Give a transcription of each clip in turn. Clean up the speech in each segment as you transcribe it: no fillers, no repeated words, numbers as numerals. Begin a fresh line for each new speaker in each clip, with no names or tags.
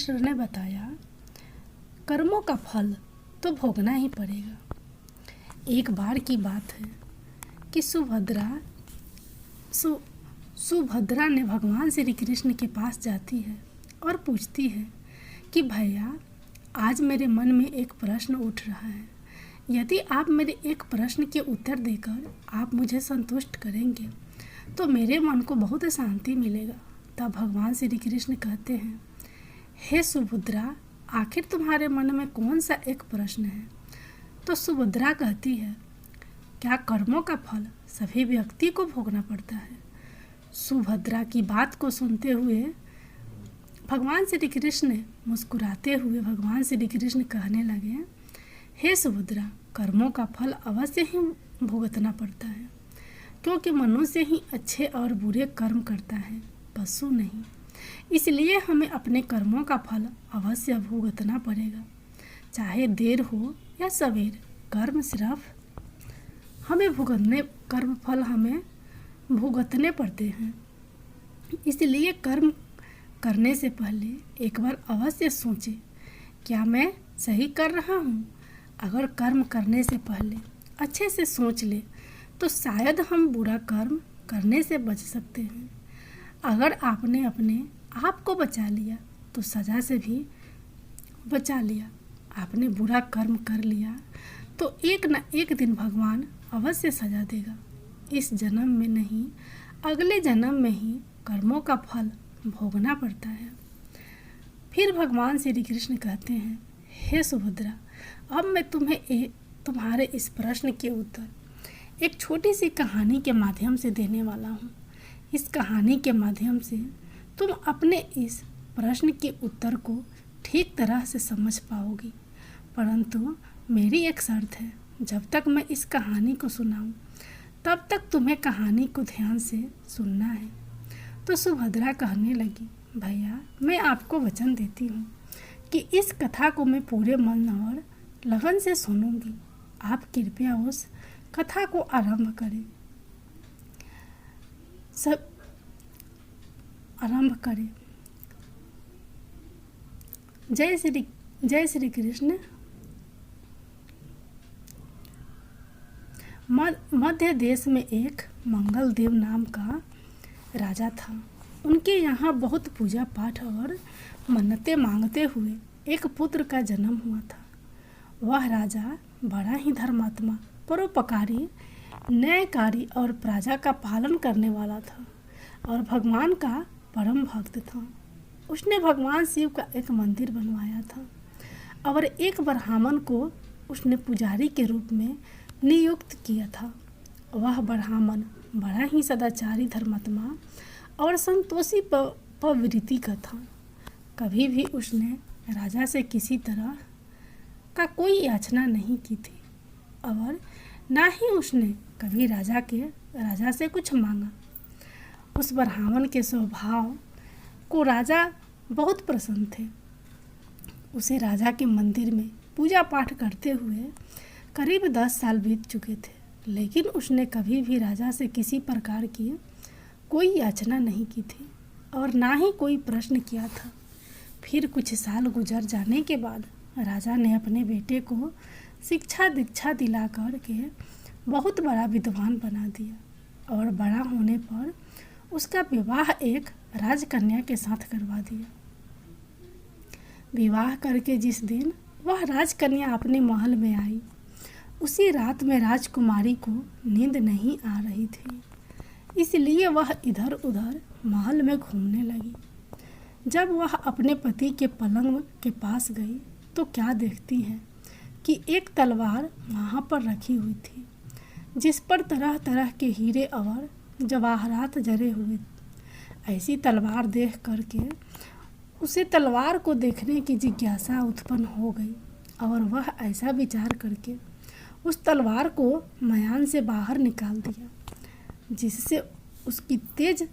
युधिष्ठिर ने बताया, कर्मों का फल तो भोगना ही पड़ेगा। एक बार की बात है कि सुभद्रा ने भगवान श्री कृष्ण के पास जाती है और पूछती है कि भैया, आज मेरे मन में एक प्रश्न उठ रहा है। यदि आप मेरे एक प्रश्न के उत्तर देकर आप मुझे संतुष्ट करेंगे तो मेरे मन को बहुत शांति मिलेगा। तब भगवान श्री कृष्ण कहते हैं, हे सुभद्रा, आखिर तुम्हारे मन में कौन सा एक प्रश्न है? तो सुभद्रा कहती है, क्या कर्मों का फल सभी व्यक्ति को भोगना पड़ता है? सुभद्रा की बात को सुनते हुए भगवान श्री कृष्ण मुस्कुराते हुए भगवान श्री कृष्ण कहने लगे, हे सुभद्रा, कर्मों का फल अवश्य ही भुगतना पड़ता है, क्योंकि मनुष्य ही अच्छे और बुरे कर्म करता है, पशु नहीं। इसलिए हमें अपने कर्मों का फल अवश्य भुगतना पड़ेगा, चाहे देर हो या सवेर। कर्म फल हमें भुगतने पड़ते हैं। इसलिए कर्म करने से पहले एक बार अवश्य सोचें, क्या मैं सही कर रहा हूँ? अगर कर्म करने से पहले अच्छे से सोच ले तो शायद हम बुरा कर्म करने से बच सकते हैं। अगर आपने अपने आप को बचा लिया तो सज़ा से भी बचा लिया। आपने बुरा कर्म कर लिया तो एक न एक दिन भगवान अवश्य सज़ा देगा। इस जन्म में नहीं, अगले जन्म में ही कर्मों का फल भोगना पड़ता है। फिर भगवान श्री कृष्ण कहते हैं, हे सुभद्रा, अब मैं तुम्हारे इस प्रश्न के उत्तर एक छोटी सी कहानी के माध्यम से देने वाला हूँ। इस कहानी के माध्यम से तुम अपने इस प्रश्न के उत्तर को ठीक तरह से समझ पाओगी, परंतु मेरी एक शर्त है, जब तक मैं इस कहानी को सुनाऊं तब तक तुम्हें कहानी को ध्यान से सुनना है। तो सुभद्रा कहने लगी, भैया, मैं आपको वचन देती हूँ कि इस कथा को मैं पूरे मन और लगन से सुनूंगी। आप कृपया उस कथा को आरंभ करें। सब आरंभ करें। जय श्री कृष्ण। मध्य देश में एक मंगलदेव नाम का राजा था। उनके यहाँ बहुत पूजा पाठ और मन्नतें मांगते हुए एक पुत्र का जन्म हुआ था। वह राजा बड़ा ही धर्मात्मा, परोपकारी, न्यायकारी और प्रजा का पालन करने वाला था और भगवान का परम भक्त था। उसने भगवान शिव का एक मंदिर बनवाया था और एक ब्राह्मण को उसने पुजारी के रूप में नियुक्त किया था। वह ब्राह्मण बड़ा ही सदाचारी, धर्मात्मा और संतोषी प्रवृत्ति का था। कभी भी उसने राजा से किसी तरह का कोई याचना नहीं की थी और ना ही उसने कभी राजा से कुछ मांगा। उस ब्राह्मण के स्वभाव को राजा बहुत प्रसन्न थे। उसे राजा के मंदिर में पूजा पाठ करते हुए करीब 10 साल बीत चुके थे, लेकिन उसने कभी भी राजा से किसी प्रकार की कोई याचना नहीं की थी और ना ही कोई प्रश्न किया था। फिर कुछ साल गुजर जाने के बाद राजा ने अपने बेटे को शिक्षा दीक्षा दिला कर के बहुत बड़ा विद्वान बना दिया और बड़ा होने पर उसका विवाह एक राजकन्या के साथ करवा दिया। विवाह करके जिस दिन वह राजकन्या अपने महल में आई, उसी रात में राजकुमारी को नींद नहीं आ रही थी, इसलिए वह इधर उधर महल में घूमने लगी। जब वह अपने पति के पलंग के पास गई तो क्या देखती है कि एक तलवार वहाँ पर रखी हुई थी, जिस पर तरह तरह के हीरे और जवाहरात जड़े हुए। ऐसी तलवार देख करके उसे तलवार को देखने की जिज्ञासा उत्पन्न हो गई और वह ऐसा विचार करके उस तलवार को मयान से बाहर निकाल दिया, जिससे उसकी तेज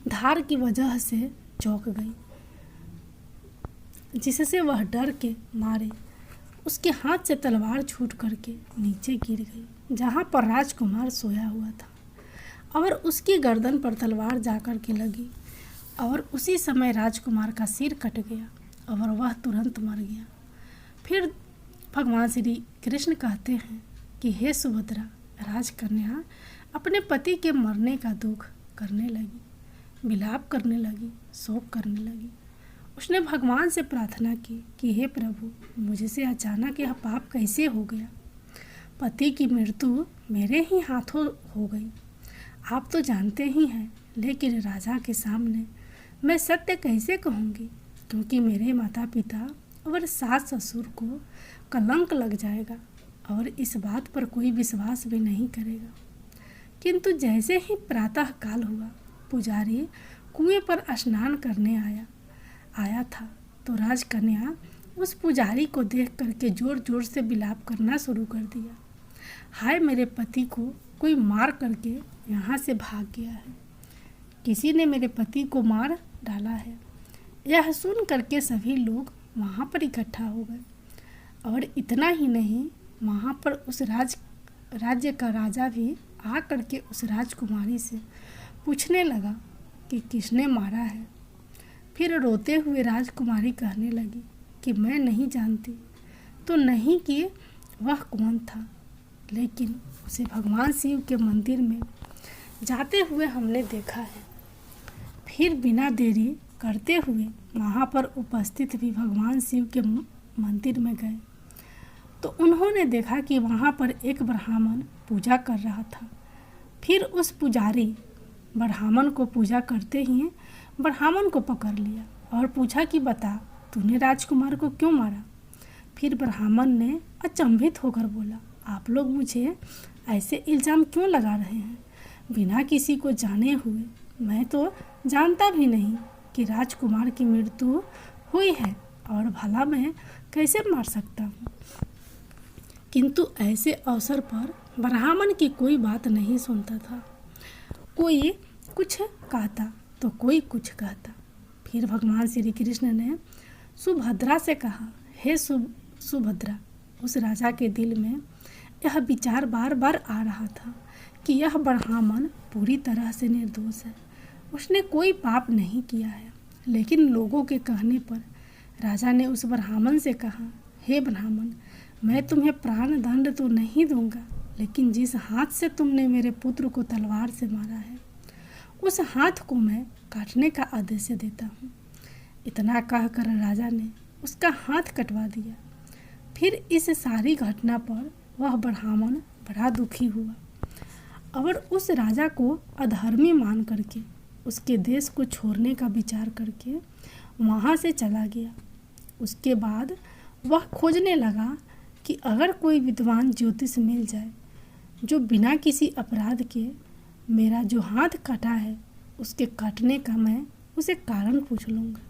धार की वजह से चौंक गई, जिससे वह डर के मारे उसके हाथ से तलवार छूट करके नीचे गिर गई, जहाँ पर राजकुमार सोया हुआ था और उसकी गर्दन पर तलवार जाकर के लगी और उसी समय राजकुमार का सिर कट गया और वह तुरंत मर गया। फिर भगवान श्री कृष्ण कहते हैं कि हे सुभद्रा, राजकन्या अपने पति के मरने का दुख करने लगी, विलाप करने लगी, शोक करने लगी। उसने भगवान से प्रार्थना की कि हे प्रभु, मुझसे अचानक यह पाप कैसे हो गया। पति की मृत्यु मेरे ही हाथों हो गई। आप तो जानते ही हैं, लेकिन राजा के सामने मैं सत्य कैसे कहूँगी, क्योंकि मेरे माता पिता और सास ससुर को कलंक लग जाएगा और इस बात पर कोई विश्वास भी नहीं करेगा। किंतु जैसे ही प्रातः काल हुआ, पुजारी कुएं पर स्नान करने आया था तो राजकन्या उस पुजारी को देख करके जोर जोर से विलाप करना शुरू कर दिया। हाय, मेरे पति को कोई मार करके यहाँ से भाग गया है, किसी ने मेरे पति को मार डाला है। यह सुन करके सभी लोग वहाँ पर इकट्ठा हो गए और इतना ही नहीं, वहाँ पर उस राज्य का राजा भी आ करके उस राजकुमारी से पूछने लगा कि किसने मारा है। फिर रोते हुए राजकुमारी कहने लगी कि मैं नहीं जानती तो नहीं कि वह कौन था, लेकिन उसे भगवान शिव के मंदिर में जाते हुए हमने देखा है। फिर बिना देरी करते हुए वहाँ पर उपस्थित भी भगवान शिव के मंदिर में गए तो उन्होंने देखा कि वहाँ पर एक ब्राह्मण पूजा कर रहा था। फिर उस पुजारी ब्राह्मण को पूजा करते ही ब्राह्मण को पकड़ लिया और पूछा कि बता, तूने राजकुमार को क्यों मारा। फिर ब्राह्मण ने अचंभित होकर बोला, आप लोग मुझे ऐसे इल्ज़ाम क्यों लगा रहे हैं, बिना किसी को जाने हुए। मैं तो जानता भी नहीं कि राजकुमार की मृत्यु हुई है और भला मैं कैसे मार सकता हूँ। किंतु ऐसे अवसर पर ब्राह्मण की कोई बात नहीं सुनता था। कोई कुछ कहता तो कोई कुछ कहता। फिर भगवान श्री कृष्ण ने सुभद्रा से कहा, हे सुभद्रा, उस राजा के दिल में यह विचार बार बार आ रहा था कि यह ब्राह्मण पूरी तरह से निर्दोष है, उसने कोई पाप नहीं किया है। लेकिन लोगों के कहने पर राजा ने उस ब्राह्मण से कहा, हे ब्राह्मण, मैं तुम्हें प्राण दंड तो नहीं दूंगा, लेकिन जिस हाथ से तुमने मेरे पुत्र को तलवार से मारा है उस हाथ को मैं काटने का आदेश देता हूँ। इतना कहकर राजा ने उसका हाथ कटवा दिया। फिर इस सारी घटना पर वह ब्राह्मण बड़ा दुखी हुआ और उस राजा को अधर्मी मान करके उसके देश को छोड़ने का विचार करके वहाँ से चला गया। उसके बाद वह खोजने लगा कि अगर कोई विद्वान ज्योतिष मिल जाए जो बिना किसी अपराध के मेरा जो हाथ काटा है उसके काटने का मैं उसे कारण पूछ लूँगा।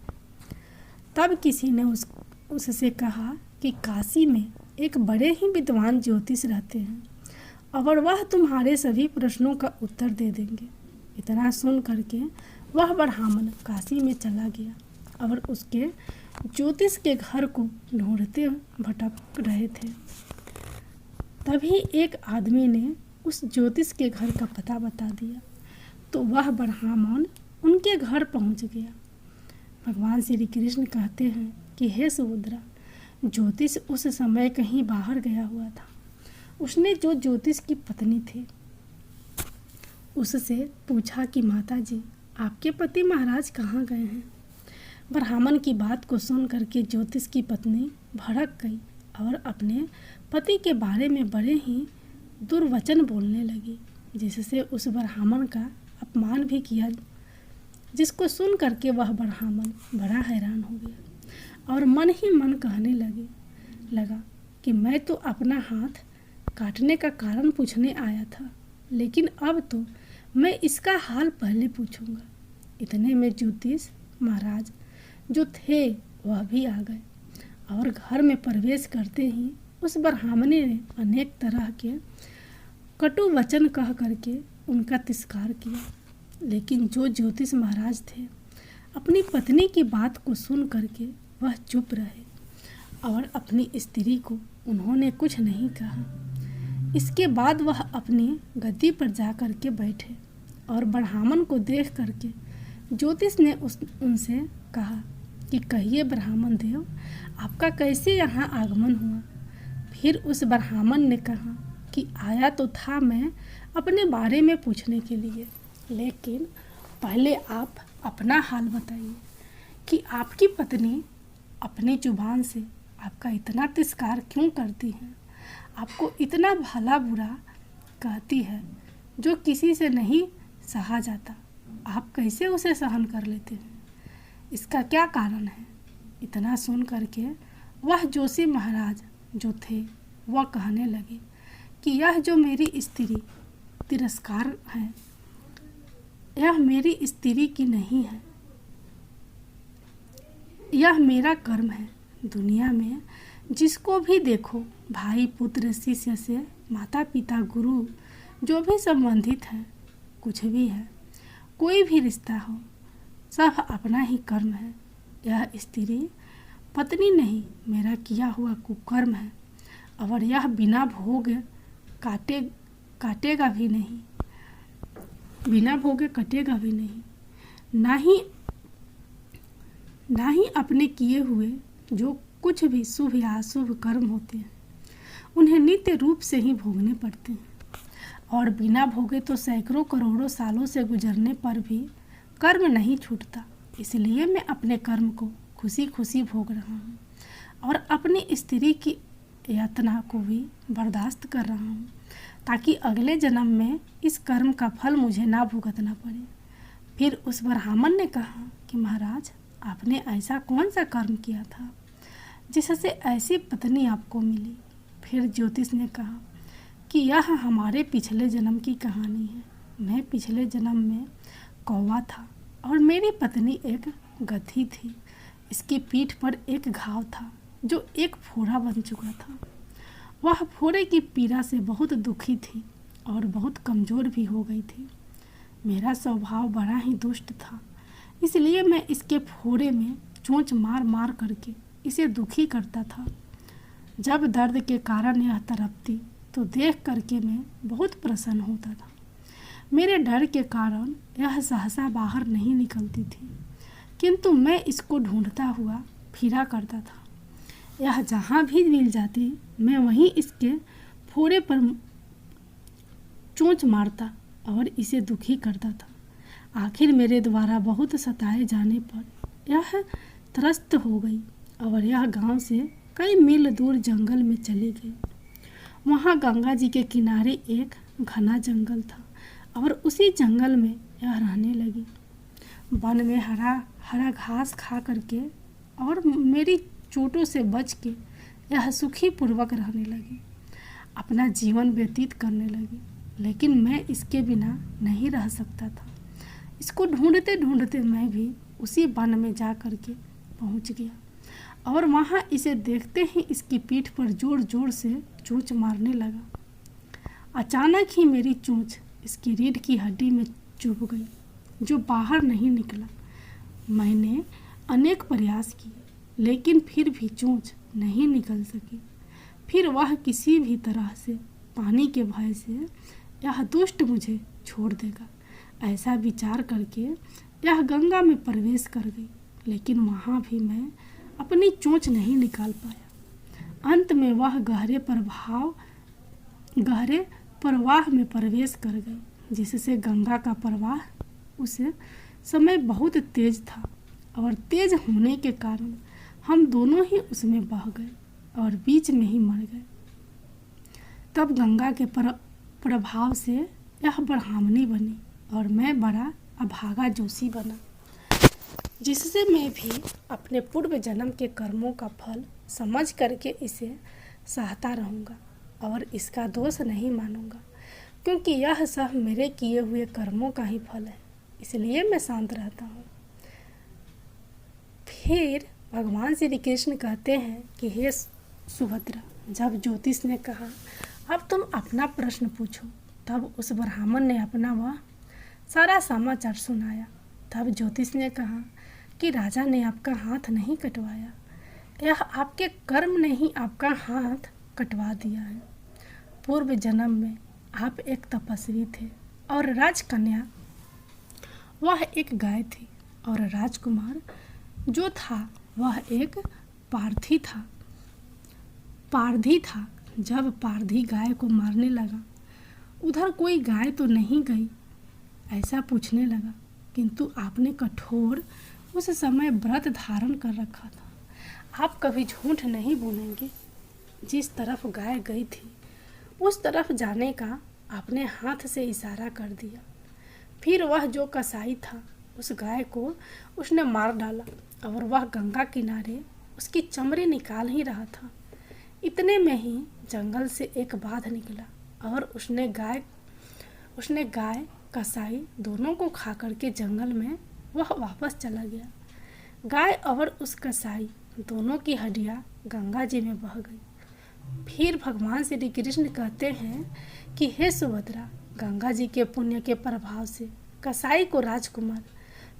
तब किसी ने उससे कहा कि काशी में एक बड़े ही विद्वान ज्योतिष रहते हैं और वह तुम्हारे सभी प्रश्नों का उत्तर दे देंगे। इतना सुन करके वह ब्राह्मण काशी में चला गया और उसके ज्योतिष के घर को ढूंढते भटक रहे थे। तभी एक आदमी ने उस ज्योतिष के घर का पता बता दिया तो वह ब्राह्मण उनके घर पहुंच गया। भगवान श्री कृष्ण कहते हैं कि हे सुभद्रा, ज्योतिष उस समय कहीं बाहर गया हुआ था। उसने जो ज्योतिष की पत्नी थी उससे पूछा कि माता जी, आपके पति महाराज कहाँ गए हैं। ब्राह्मण की बात को सुन करके ज्योतिष की पत्नी भड़क गई और अपने पति के बारे में बड़े ही दुर्वचन बोलने लगी, जिससे उस ब्राह्मण का अपमान भी किया, जिसको सुन करके वह ब्राह्मण बड़ा हैरान हो गया और मन ही मन कहने लगा कि मैं तो अपना हाथ काटने का कारण पूछने आया था, लेकिन अब तो मैं इसका हाल पहले पूछूंगा। इतने में ज्योतिष महाराज जो थे वह भी आ गए और घर में प्रवेश करते ही उस ब्राह्मणी ने अनेक तरह के कटु वचन कह करके उनका तिरस्कार किया। लेकिन जो ज्योतिष महाराज थे अपनी पत्नी की बात को सुन करके वह चुप रहे और अपनी स्त्री को उन्होंने कुछ नहीं कहा। इसके बाद वह अपनी गद्दी पर जा कर के बैठे और ब्राह्मण को देख करके ज्योतिष ने उनसे कहा कि कहिए ब्राह्मण देव, आपका कैसे यहाँ आगमन हुआ। फिर उस ब्राह्मण ने कहा कि आया तो था मैं अपने बारे में पूछने के लिए, लेकिन पहले आप अपना हाल बताइए कि आपकी पत्नी अपनी जुबान से आपका इतना तिरस्कार क्यों करती है, आपको इतना भला बुरा कहती है जो किसी से नहीं सहा जाता। आप कैसे उसे सहन कर लेते हैं, इसका क्या कारण है। इतना सुन करके वह जोशी महाराज जो थे वह कहने लगे कि यह जो मेरी स्त्री तिरस्कार है, यह मेरी स्त्री की नहीं है, यह मेरा कर्म है। दुनिया में जिसको भी देखो, भाई पुत्र शिष्य से माता पिता गुरु जो भी संबंधित है, कुछ भी है, कोई भी रिश्ता हो, सब अपना ही कर्म है। यह स्त्री पत्नी नहीं, मेरा किया हुआ कुकर्म है, और यह बिना भोग काटेगा भी नहीं, बिना भोगे कटेगा भी नहीं। ना ही अपने किए हुए जो कुछ भी शुभ या अशुभ कर्म होते हैं उन्हें नित्य रूप से ही भोगने पड़ते हैं, और बिना भोगे तो सैकड़ों करोड़ों सालों से गुजरने पर भी कर्म नहीं छूटता। इसलिए मैं अपने कर्म को खुशी खुशी भोग रहा हूँ और अपनी स्त्री की यातना को भी बर्दाश्त कर रहा हूँ, ताकि अगले जन्म में इस कर्म का फल मुझे ना भुगतना पड़े। फिर उस ब्राह्मण ने कहा कि महाराज, आपने ऐसा कौन सा कर्म किया था जिससे ऐसी पत्नी आपको मिली। फिर ज्योतिष ने कहा कि यह हमारे पिछले जन्म की कहानी है। मैं पिछले जन्म में कौवा था और मेरी पत्नी एक गधी थी। इसकी पीठ पर एक घाव था जो एक फोड़ा बन चुका था। वह फोड़े की पीड़ा से बहुत दुखी थी और बहुत कमज़ोर भी हो गई थी। मेरा स्वभाव बड़ा ही दुष्ट था, इसलिए मैं इसके फोड़े में चोंच मार मार करके इसे दुखी करता था। जब दर्द के कारण यह तड़पती तो देख करके मैं बहुत प्रसन्न होता था। मेरे डर के कारण यह सहसा बाहर नहीं निकलती थी, किंतु मैं इसको ढूंढता हुआ फिरा करता था। यह जहाँ भी मिल जाती मैं वहीं इसके फोड़े पर चोंच मारता और इसे दुखी करता था। आखिर मेरे द्वारा बहुत सताए जाने पर यह त्रस्त हो गई और यह गांव से कई मील दूर जंगल में चली गई। वहाँ गंगा जी के किनारे एक घना जंगल था और उसी जंगल में यह रहने लगी। वन में हरा हरा घास खा करके और मेरी चोटों से बच के यह सुखी पूर्वक रहने लगी, अपना जीवन व्यतीत करने लगी। लेकिन मैं इसके बिना नहीं रह सकता था। इसको ढूंढते ढूंढते मैं भी उसी वन में जा कर के पहुंच गया और वहाँ इसे देखते ही इसकी पीठ पर जोर जोर से चोंच मारने लगा। अचानक ही मेरी चोंच इसकी रीढ़ की हड्डी में चुभ गई, जो बाहर नहीं निकला। मैंने अनेक प्रयास किए, लेकिन फिर भी चोंच नहीं निकल सकी। फिर वह किसी भी तरह से पानी के भय से यह दुष्ट मुझे छोड़ देगा, ऐसा विचार करके यह गंगा में प्रवेश कर गई। लेकिन वहाँ भी मैं अपनी चोंच नहीं निकाल पाया। अंत में वह गहरे प्रवाह में प्रवेश कर गई, जिससे गंगा का प्रवाह उस समय बहुत तेज था और तेज होने के कारण हम दोनों ही उसमें बह गए और बीच में ही मर गए। तब गंगा के प्रभाव से यह ब्राह्मणी बनी और मैं बड़ा अभागा जोशी बना, जिससे मैं भी अपने पूर्व जन्म के कर्मों का फल समझ करके इसे सहता रहूँगा और इसका दोष नहीं मानूंगा, क्योंकि यह सब मेरे किए हुए कर्मों का ही फल है। इसलिए मैं शांत रहता हूँ। फिर भगवान श्री कृष्ण कहते हैं कि हे सुभद्रा, जब ज्योतिष ने कहा अब तुम अपना प्रश्न पूछो, तब उस ब्राह्मण ने अपना वह सारा समाचार सुनाया। तब ज्योतिष ने कहा कि राजा ने आपका हाथ नहीं कटवाया, यह आपके कर्म ने ही आपका हाथ कटवा दिया है। पूर्व जन्म में आप एक तपस्वी थे और राजकन्या वह एक गाय थी। और राजकुमार जो था वह एक पारधी था। जब पारधी गाय को मारने लगा, उधर कोई गाय तो नहीं गई, ऐसा पूछने लगा, किंतु आपने कठोर उस समय व्रत धारण कर रखा था। आप कभी झूठ नहीं बोलेंगे। जिस तरफ गाय गई थी उस तरफ जाने का आपने हाथ से इशारा कर दिया। फिर वह जो कसाई था उस गाय को उसने मार डाला और वह गंगा किनारे उसकी चमड़ी निकाल ही रहा था। इतने में ही जंगल से एक बाघ निकला और उसने गाय कसाई दोनों को खा करके जंगल में वह वापस चला गया। गाय और उस कसाई दोनों की हड्डियाँ गंगा जी में बह गई। फिर भगवान श्री कृष्ण कहते हैं कि हे सुभद्रा, गंगा जी के पुण्य के प्रभाव से कसाई को राजकुमार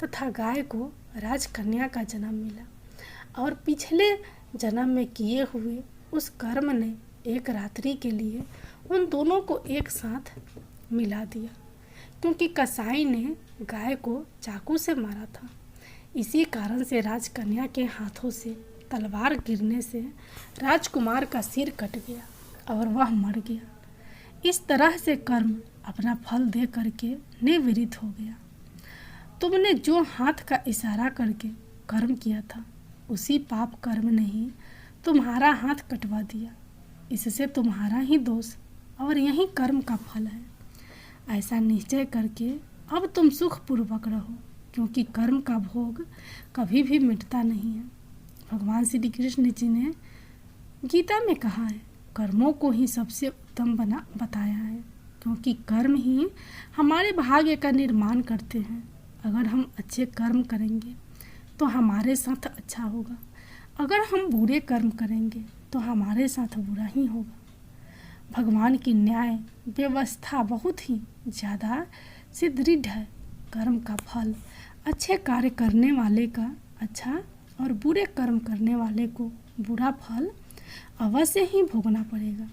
तथा गाय को राजकन्या का जन्म मिला और पिछले जन्म में किए हुए उस कर्म ने एक रात्रि के लिए उन दोनों को एक साथ मिला दिया, क्योंकि कसाई ने गाय को चाकू से मारा था। इसी कारण से राजकन्या के हाथों से तलवार गिरने से राजकुमार का सिर कट गया और वह मर गया। इस तरह से कर्म अपना फल दे करके निवृत्त हो गया। तुमने जो हाथ का इशारा करके कर्म किया था उसी पाप कर्म ने ही तुम्हारा हाथ कटवा दिया। इससे तुम्हारा ही दोष और यही कर्म का फल है। ऐसा निश्चय करके अब तुम सुखपूर्वक रहो, क्योंकि कर्म का भोग कभी भी मिटता नहीं है। भगवान श्री कृष्ण जी ने गीता में कहा है, कर्मों को ही सबसे उत्तम बताया है, क्योंकि कर्म ही हमारे भाग्य का निर्माण करते हैं। अगर हम अच्छे कर्म करेंगे तो हमारे साथ अच्छा होगा, अगर हम बुरे कर्म करेंगे तो हमारे साथ बुरा ही होगा। भगवान की न्याय व्यवस्था बहुत ही ज़्यादा सुदृढ़ है। कर्म का फल अच्छे कार्य करने वाले का अच्छा और बुरे कर्म करने वाले को बुरा फल अवश्य ही भोगना पड़ेगा।